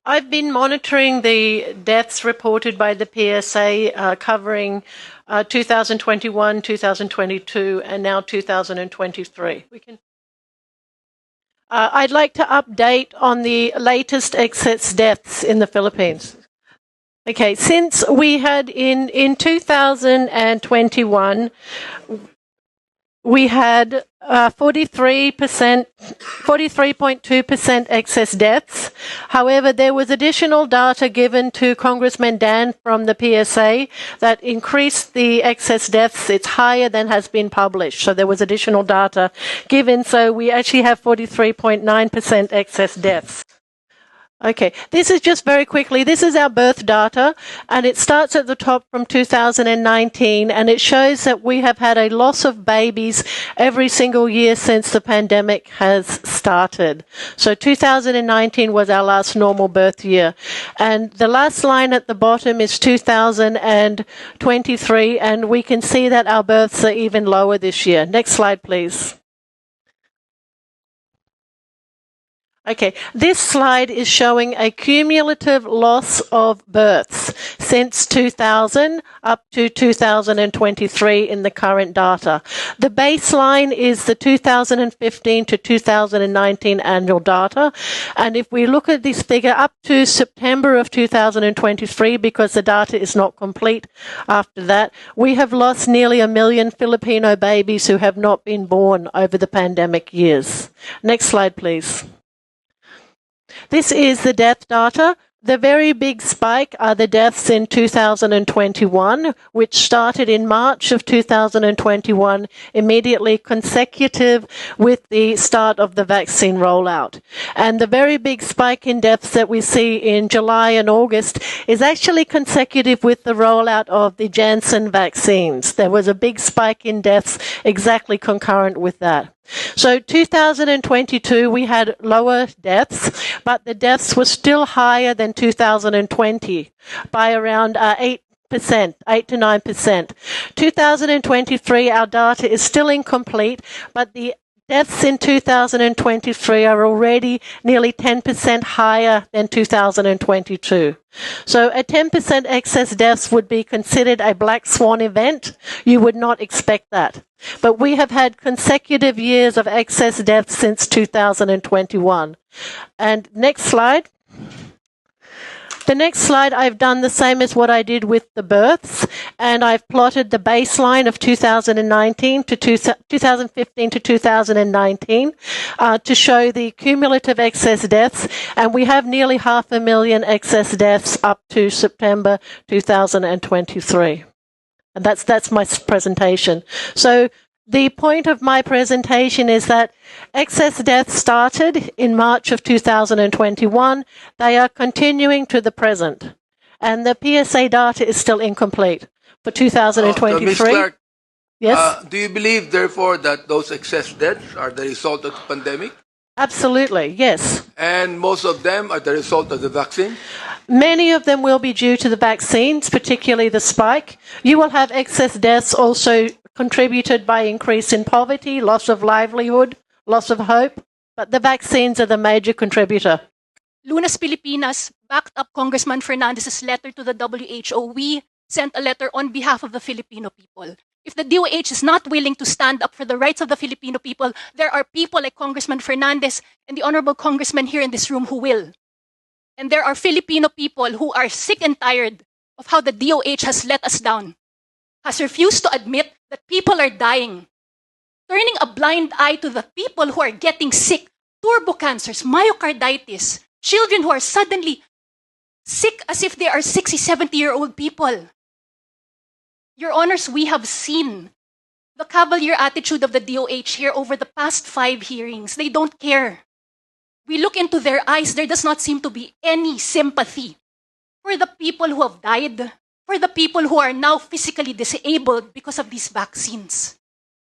I've been monitoring the deaths reported by the PSA covering 2021, 2022, and now 2023. I'd like to update on the latest excess deaths in the Philippines. Okay, since we had in 2021, we had 43.2% excess deaths. However, there was additional data given to Congressman Dan from the PSA that increased the excess deaths. It's higher than has been published. So there was additional data given. So we actually have 43.9% excess deaths. Okay, this is just very quickly, this is our birth data, and it starts at the top from 2019, and it shows that we have had a loss of babies every single year since the pandemic has started. So 2019 was our last normal birth year. And the last line at the bottom is 2023, and we can see that our births are even lower this year. Next slide, please. Okay, this slide is showing a cumulative loss of births since 2000 up to 2023 in the current data. The baseline is the 2015 to 2019 annual data. And if we look at this figure up to September of 2023, because the data is not complete after that, we have lost nearly 1 million Filipino babies who have not been born over the pandemic years. Next slide, please. This is the death data. The very big spike are the deaths in 2021, which started in March of 2021, immediately consecutive with the start of the vaccine rollout. And the very big spike in deaths that we see in July and August is actually consecutive with the rollout of the Janssen vaccines. There was a big spike in deaths exactly concurrent with that. So 2022, we had lower deaths, but the deaths were still higher than 2020 by around 8 to 9%. 2023, our data is still incomplete, but the deaths in 2023 are already nearly 10% higher than 2022. So a 10% excess deaths would be considered a black swan event. You would not expect that. But we have had consecutive years of excess deaths since 2021. And next slide. The next slide, I've done the same as what I did with the births, and I've plotted the baseline of 2015 to 2019 to show the cumulative excess deaths, and we have nearly 500,000 excess deaths up to September 2023. And that's my presentation. So the point of my presentation is that excess deaths started in March of 2021. They are continuing to the present. And the PSA data is still incomplete for 2023. Ms. Clark, yes? Do you believe, therefore, that those excess deaths are the result of the pandemic? Absolutely, yes. And most of them are the result of the vaccine? Many of them will be due to the vaccines, particularly the spike. You will have excess deaths also contributed by increase in poverty, loss of livelihood, loss of hope, but the vaccines are the major contributor. Lunas Pilipinas backed up Congressman Fernandez's letter to the WHO. We sent a letter on behalf of the Filipino people. If the DOH is not willing to stand up for the rights of the Filipino people, there are people like Congressman Fernandez and the honorable congressman here in this room who will. And there are Filipino people who are sick and tired of how the DOH has let us down, has refused to admit that people are dying, turning a blind eye to the people who are getting sick, turbo cancers, myocarditis, children who are suddenly sick as if they are 60, 70-year-old people. Your Honors, we have seen the cavalier attitude of the DOH here over the past 5 hearings. They don't care. We look into their eyes, there does not seem to be any sympathy for the people who have died, for the people who are now physically disabled because of these vaccines.